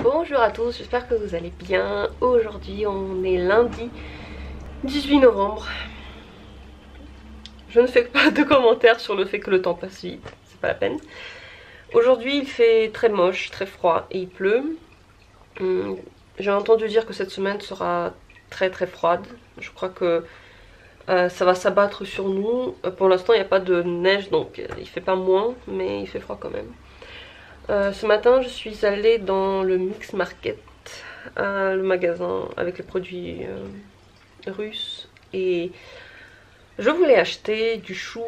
Bonjour à tous, j'espère que vous allez bien. Aujourd'hui on est lundi 18 novembre. Je ne fais pas de commentaires sur le fait que le temps passe vite, c'est pas la peine. Aujourd'hui il fait très moche, très froid et il pleut. J'ai entendu dire que cette semaine sera très froide. Je crois que ça va s'abattre sur nous. Pour l'instant il n'y a pas de neige donc il fait pas moins, mais il fait froid quand même. Ce matin je suis allée dans le Mix Market, le magasin avec les produits russes, et je voulais acheter du chou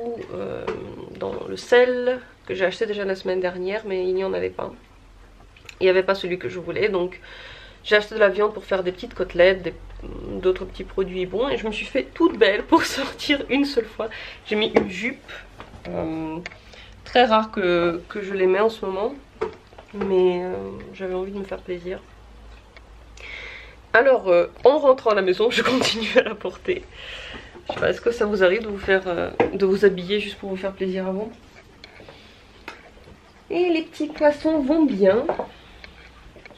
dans le sel que j'ai acheté déjà la semaine dernière, mais il n'y en avait pas. Il n'y avait pas celui que je voulais, donc j'ai acheté de la viande pour faire des petites côtelettes, d'autres petits produits bons, et je me suis fait toute belle pour sortir une seule fois. J'ai mis une jupe, très rare que je les mets en ce moment, mais j'avais envie de me faire plaisir. Alors en rentrant à la maison je continue à la porter. Je sais pas, est-ce que ça vous arrive de vous habiller juste pour vous faire plaisir avant? Et les petits poissons vont bien.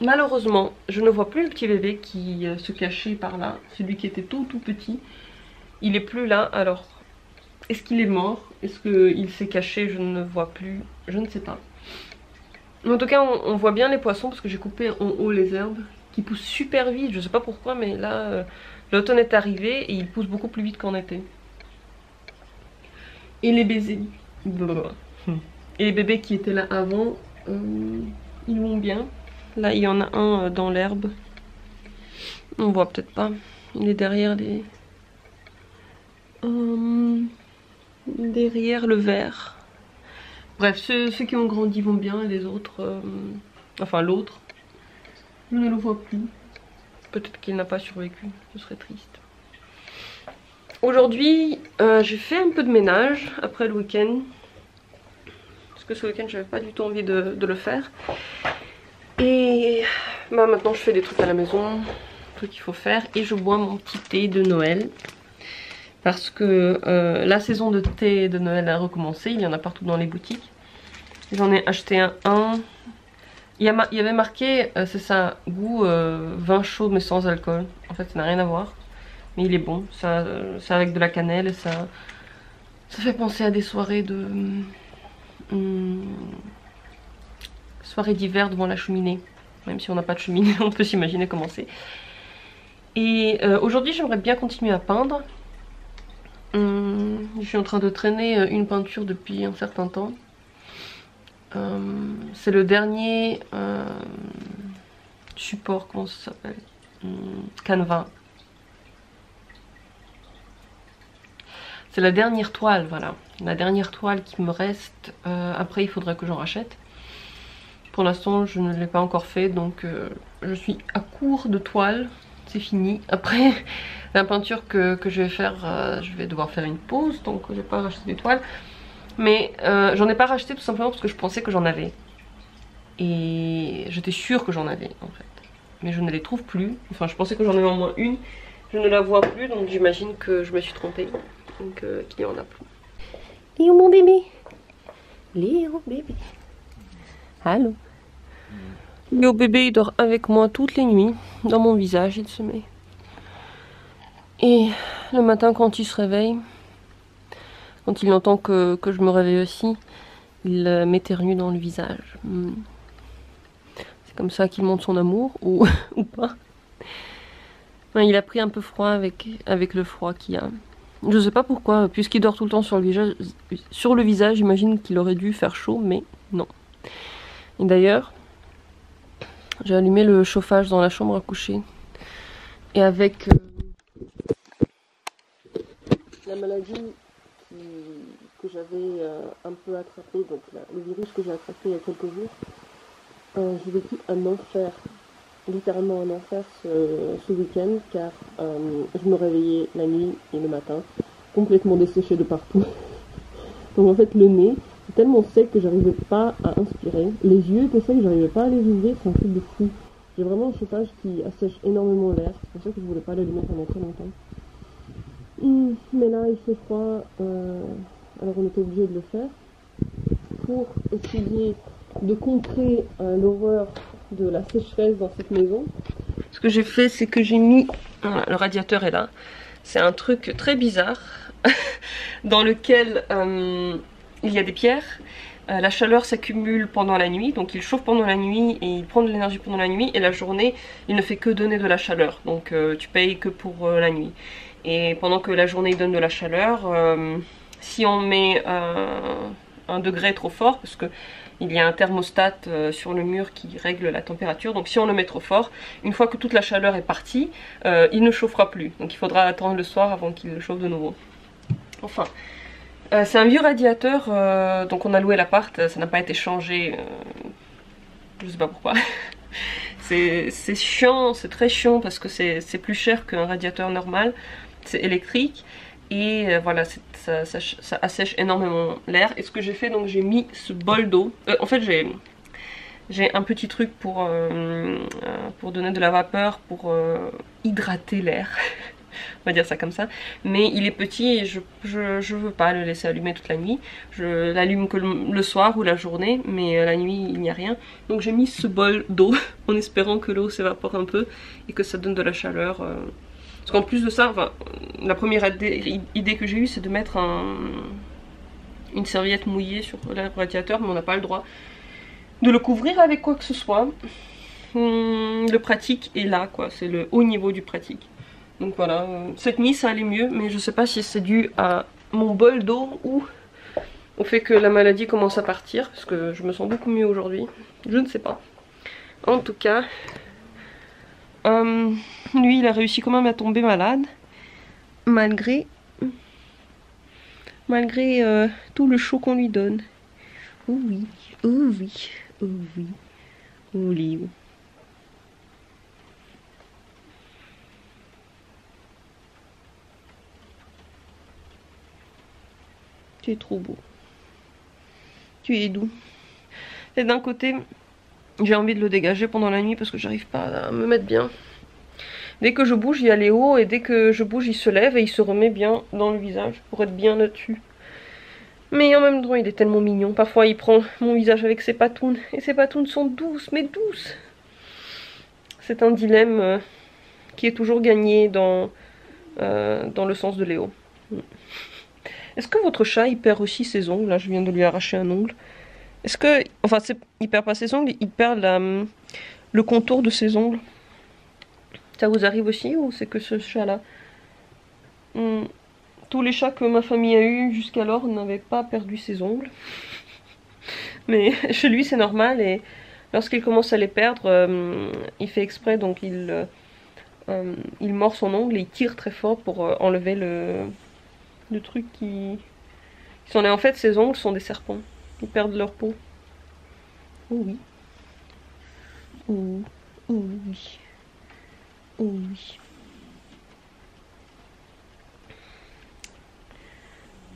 Malheureusement je ne vois plus le petit bébé qui se cachait par là, celui qui était tout petit. Il est plus là. Alors est-ce qu'il est mort? Est-ce qu'il s'est caché? Je ne vois plus, je ne sais pas. En tout cas on voit bien les poissons parce que j'ai coupé en haut les herbes qui poussent super vite. Je sais pas pourquoi, mais là l'automne est arrivé et ils poussent beaucoup plus vite qu'en été. Et les bébés, et les bébés qui étaient là avant, ils vont bien. Là il y en a un dans l'herbe, on voit peut-être pas, il est derrière les derrière le verre. Bref, ceux qui ont grandi vont bien et les autres, enfin l'autre, je ne le vois plus. Peut-être qu'il n'a pas survécu, ce serait triste. Aujourd'hui, j'ai fait un peu de ménage après le week-end. Parce que ce week-end, j'avais pas du tout envie de le faire. Et bah, maintenant, je fais des trucs à la maison, trucs qu'il faut faire. Et je bois mon petit thé de Noël. Parce que la saison de thé de Noël a recommencé, il y en a partout dans les boutiques. J'en ai acheté un. Il y avait marqué, c'est ça, goût vin chaud mais sans alcool. En fait ça n'a rien à voir, mais il est bon. C'est avec de la cannelle et ça fait penser à des soirées soirées d'hiver devant la cheminée. Même si on n'a pas de cheminée, on peut s'imaginer comment c'est. Et aujourd'hui j'aimerais bien continuer à peindre. Je suis en train de traîner une peinture depuis un certain temps. C'est le dernier support, comment ça s'appelle, Canva. C'est la dernière toile, voilà. La dernière toile qui me reste. Après il faudrait que j'en rachète. Pour l'instant je ne l'ai pas encore fait, donc je suis à court de toile. C'est fini. Après la peinture que je vais faire, je vais devoir faire une pause, donc je vais pas racheter des toiles. Mais j'en ai pas racheté tout simplement parce que je pensais que j'en avais. Et j'étais sûre que j'en avais en fait. Mais je ne les trouve plus. Enfin je pensais que j'en avais au moins une. Je ne la vois plus, donc j'imagine que je me suis trompée. Donc qu'il n'y en a plus. Léo mon bébé. Léo bébé. Allô. Léo bébé il dort avec moi toutes les nuits. Dans mon visage il se met. Et le matin quand il se réveille, quand il entend que je me réveille aussi, il m'éternue dans le visage. C'est comme ça qu'il montre son amour, ou pas. Enfin, il a pris un peu froid avec le froid qu'il y a. Je sais pas pourquoi, puisqu'il dort tout le temps sur le visage, j'imagine qu'il aurait dû faire chaud, mais non. Et d'ailleurs, j'ai allumé le chauffage dans la chambre à coucher. Et avec la maladie que j'avais un peu attrapé, donc le virus que j'ai attrapé il y a quelques jours, j'ai vécu un enfer, littéralement un enfer ce week-end, car je me réveillais la nuit et le matin complètement desséchée de partout. Donc en fait le nez est tellement sec que j'arrivais pas à inspirer, les yeux étaient secs, j'arrivais pas à les ouvrir, c'est un truc de fou. J'ai vraiment un chauffage qui assèche énormément l'air, c'est pour ça que je voulais pas l'allumer pendant très longtemps. Mais là il fait froid, alors on était obligé de le faire pour essayer de contrer l'horreur de la sécheresse dans cette maison. Ce que j'ai fait, c'est que j'ai mis... Voilà, le radiateur est là. C'est un truc très bizarre dans lequel il y a des pierres. La chaleur s'accumule pendant la nuit, donc il chauffe pendant la nuit et il prend de l'énergie pendant la nuit, et la journée il ne fait que donner de la chaleur, donc tu payes que pour la nuit. Et pendant que la journée il donne de la chaleur, si on met un degré trop fort, parce que il y a un thermostat sur le mur qui règle la température, donc si on le met trop fort, une fois que toute la chaleur est partie, il ne chauffera plus, donc il faudra attendre le soir avant qu'il chauffe de nouveau. Enfin, c'est un vieux radiateur, donc on a loué l'appart, ça n'a pas été changé, je sais pas pourquoi. C'est chiant, c'est très chiant parce que c'est plus cher qu'un radiateur normal, c'est électrique, et voilà, ça assèche énormément l'air. Et ce que j'ai fait, donc j'ai mis ce bol d'eau, en fait j'ai un petit truc pour donner de la vapeur, pour hydrater l'air. On va dire ça comme ça, mais il est petit et je veux pas le laisser allumer toute la nuit. Je l'allume que le soir ou la journée, mais la nuit il n'y a rien. Donc j'ai mis ce bol d'eau en espérant que l'eau s'évapore un peu et que ça donne de la chaleur. Parce qu'en plus de ça, enfin, la première idée que j'ai eue, c'est de mettre une serviette mouillée sur le radiateur, mais on n'a pas le droit de le couvrir avec quoi que ce soit. Le pratique est là, quoi, c'est le haut niveau du pratique. Donc voilà, cette nuit ça allait mieux, mais je sais pas si c'est dû à mon bol d'eau ou au fait que la maladie commence à partir, parce que je me sens beaucoup mieux aujourd'hui, je ne sais pas. En tout cas, lui il a réussi quand même à tomber malade, malgré tout le chaud qu'on lui donne. Oh oui, oh oui, oh oui, oh Léo. Tu es trop beau. Tu es doux. Et d'un côté, j'ai envie de le dégager pendant la nuit parce que j'arrive pas à me mettre bien. Dès que je bouge, il y a Léo, et dès que je bouge, il se lève et il se remet bien dans le visage pour être bien là-dessus. Mais en même temps, il est tellement mignon. Parfois, il prend mon visage avec ses patounes. Et ses patounes sont douces, mais douces. C'est un dilemme qui est toujours gagné dans le sens de Léo. Est-ce que votre chat il perd aussi ses ongles? Là je viens de lui arracher un ongle. Est-ce que... Enfin il perd pas ses ongles, il perd le contour de ses ongles. Ça vous arrive aussi ou c'est que ce chat là? Tous les chats que ma famille a eu jusqu'alors n'avaient pas perdu ses ongles. Mais chez lui c'est normal, et lorsqu'il commence à les perdre, il fait exprès, donc il mord son ongle et il tire très fort pour enlever le truc qui s'en est. En fait, ses ongles sont des serpents. Ils perdent leur peau. Oh oui. Oh, oh oui. Oh oui.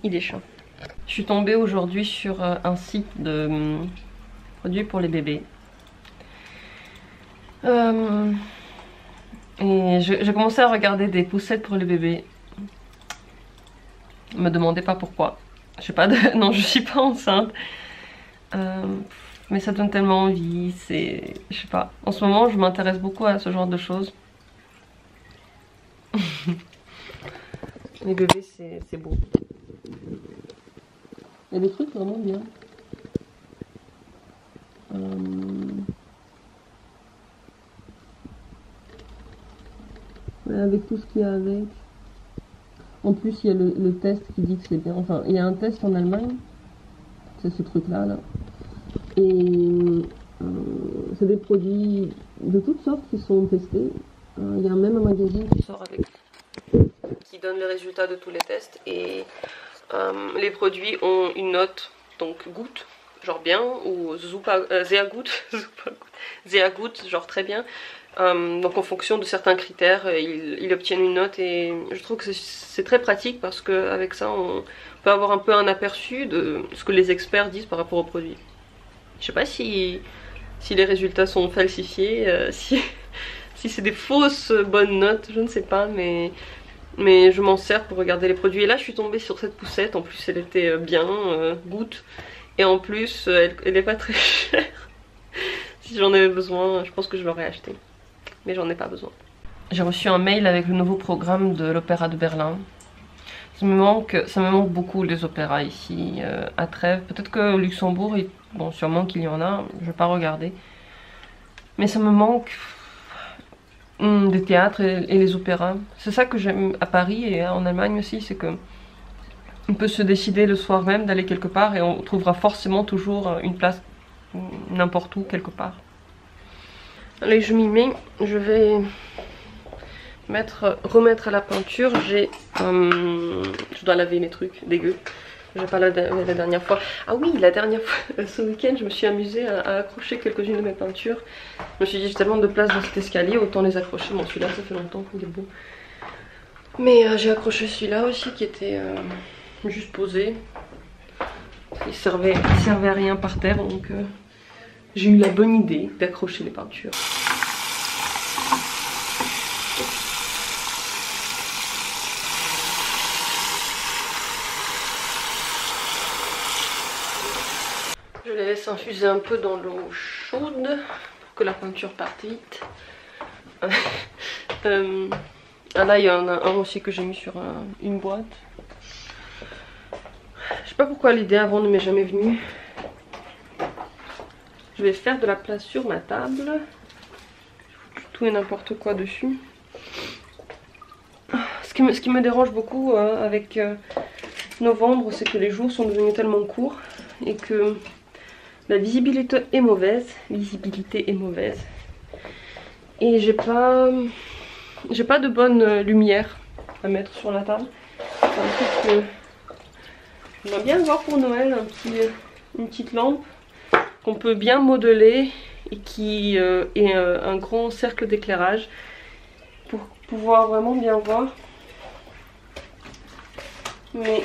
Il est chaud. Je suis tombée aujourd'hui sur un site de produits pour les bébés. Et j'ai commencé à regarder des poussettes pour les bébés. Me demandez pas pourquoi. Je sais pas non, je suis pas enceinte. Mais ça donne tellement envie. C'est... Je sais pas. En ce moment, je m'intéresse beaucoup à ce genre de choses. Les bébés, c'est beau. Il y a des trucs vraiment bien. Avec tout ce qu'il y a avec. En plus, il y a le test qui dit que c'est bien. Enfin, il y a un test en Allemagne. C'est ce truc-là, là. Et c'est des produits de toutes sortes qui sont testés. Il y a même un magazine qui sort avec, qui donne les résultats de tous les tests. Et les produits ont une note, donc good, genre bien, ou sehr gut, sehr gut, genre très bien. Donc en fonction de certains critères, ils obtiennent une note, et je trouve que c'est très pratique parce qu'avec ça on peut avoir un peu un aperçu de ce que les experts disent par rapport aux produits. Je sais pas si les résultats sont falsifiés, si c'est des fausses bonnes notes, je ne sais pas, mais je m'en sers pour regarder les produits. Et là je suis tombée sur cette poussette, en plus elle était bien, good, et en plus elle est pas très chère. Si j'en avais besoin, je pense que je l'aurais acheté. Mais j'en ai pas besoin. J'ai reçu un mail avec le nouveau programme de l'Opéra de Berlin. Ça me manque beaucoup les opéras ici à Trèves. Peut-être que au Luxembourg, bon sûrement qu'il y en a, je vais pas regarder. Mais ça me manque des théâtres et les opéras. C'est ça que j'aime à Paris et en Allemagne aussi, c'est que on peut se décider le soir même d'aller quelque part et on trouvera forcément toujours une place n'importe où, quelque part. Allez, je m'y mets. Je vais remettre à la peinture. Je dois laver mes trucs dégueux. J'ai pas lavé la dernière fois. Ah oui, la dernière fois, ce week-end, je me suis amusée à accrocher quelques-unes de mes peintures. Je me suis dit, j'ai tellement de place dans cet escalier, autant les accrocher. Bon, celui-là, ça fait longtemps qu'il est beau. Mais j'ai accroché celui-là aussi qui était juste posé. Il servait à rien par terre, donc j'ai eu la bonne idée d'accrocher les peintures. Je les laisse infuser un peu dans l'eau chaude pour que la peinture parte vite. Là, il y en a un aussi que j'ai mis sur une boîte. Je sais pas pourquoi l'idée avant ne m'est jamais venue. Je vais faire de la place sur ma table. Tout et n'importe quoi dessus. Ce qui me dérange beaucoup avec novembre, c'est que les jours sont devenus tellement courts et que la visibilité est mauvaise. Et j'ai pas de bonne lumière à mettre sur la table. C'est un truc que j'aimerais bien avoir pour Noël, une petite lampe qu'on peut bien modeler et qui ait un grand cercle d'éclairage pour pouvoir vraiment bien voir. Mais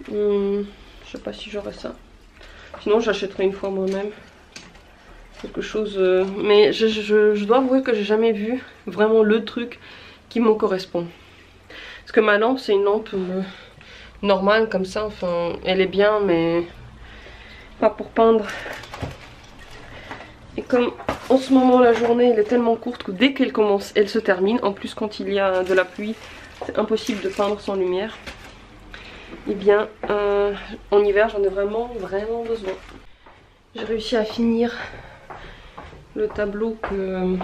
je sais pas si j'aurai ça. Sinon j'achèterai une fois moi-même quelque chose. Mais je dois avouer que j'ai jamais vu vraiment le truc qui me correspond. Parce que ma lampe, c'est une lampe normale comme ça. Enfin, elle est bien, mais pas pour peindre. Et comme en ce moment la journée elle est tellement courte que dès qu'elle commence, elle se termine. En plus quand il y a de la pluie, c'est impossible de peindre sans lumière. Et bien en hiver j'en ai vraiment besoin. J'ai réussi à finir le tableau que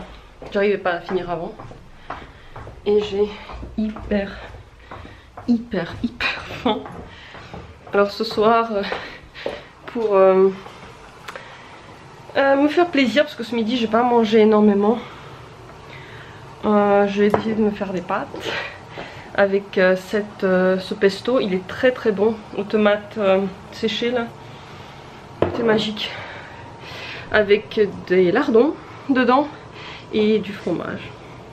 j'arrivais pas à finir avant. Et j'ai hyper faim. Alors ce soir, pour me faire plaisir, parce que ce midi j'ai pas mangé énormément, j'ai décidé de me faire des pâtes avec ce pesto. Il est très bon aux tomates séchées là, c'est magique, avec des lardons dedans et du fromage.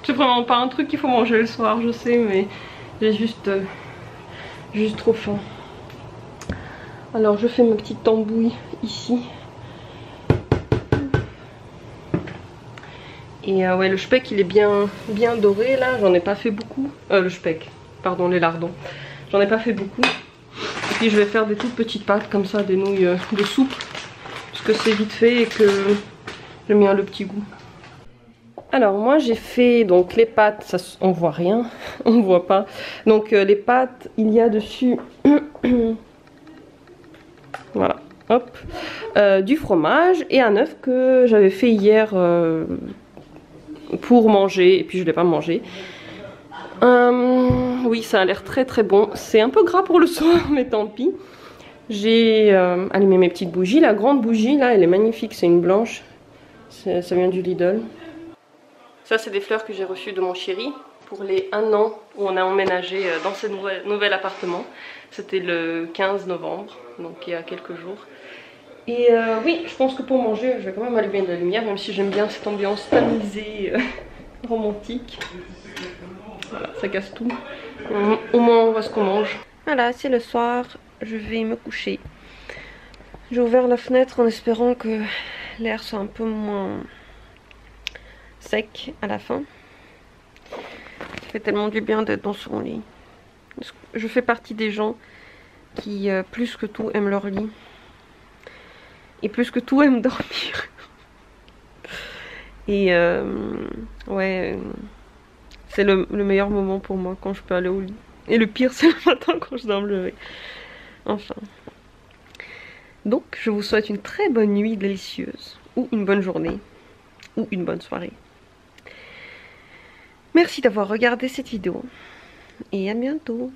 C'est vraiment pas un truc qu'il faut manger le soir, je sais, mais j'ai juste trop faim. Alors je fais ma petite tambouille ici. Et ouais, le speck il est bien doré là, j'en ai pas fait beaucoup. Le speck, pardon, les lardons. J'en ai pas fait beaucoup. Et puis je vais faire des toutes petites pâtes comme ça, des nouilles de soupe. Parce que c'est vite fait et que j'aime bien le petit goût. Alors moi j'ai fait donc les pâtes, ça, on voit rien, on ne voit pas. Donc les pâtes, il y a dessus, voilà, hop, du fromage et un œuf que j'avais fait hier pour manger et puis je ne l'ai pas mangé. Oui, ça a l'air très bon. C'est un peu gras pour le soir, mais tant pis. J'ai allumé mes petites bougies. La grande bougie là, elle est magnifique, c'est une blanche. Ça vient du Lidl. Ça, c'est des fleurs que j'ai reçues de mon chéri pour les 1 an où on a emménagé dans ce nouvel appartement. C'était le 15 novembre, donc il y a quelques jours. Et oui, je pense que pour manger, je vais quand même allumer de la lumière, même si j'aime bien cette ambiance tamisée, romantique. Voilà, ça casse tout. Au moins, on voit ce qu'on mange. Voilà, c'est le soir, je vais me coucher. J'ai ouvert la fenêtre en espérant que l'air soit un peu moins sec à la fin. Ça fait tellement du bien d'être dans son lit. Je fais partie des gens qui, plus que tout, aiment leur lit. Et plus que tout, aime dormir. Et ouais, c'est le meilleur moment pour moi quand je peux aller au lit. Et le pire, c'est le matin quand je dois me lever. Enfin. Donc, je vous souhaite une très bonne nuit délicieuse. Ou une bonne journée. Ou une bonne soirée. Merci d'avoir regardé cette vidéo. Et à bientôt.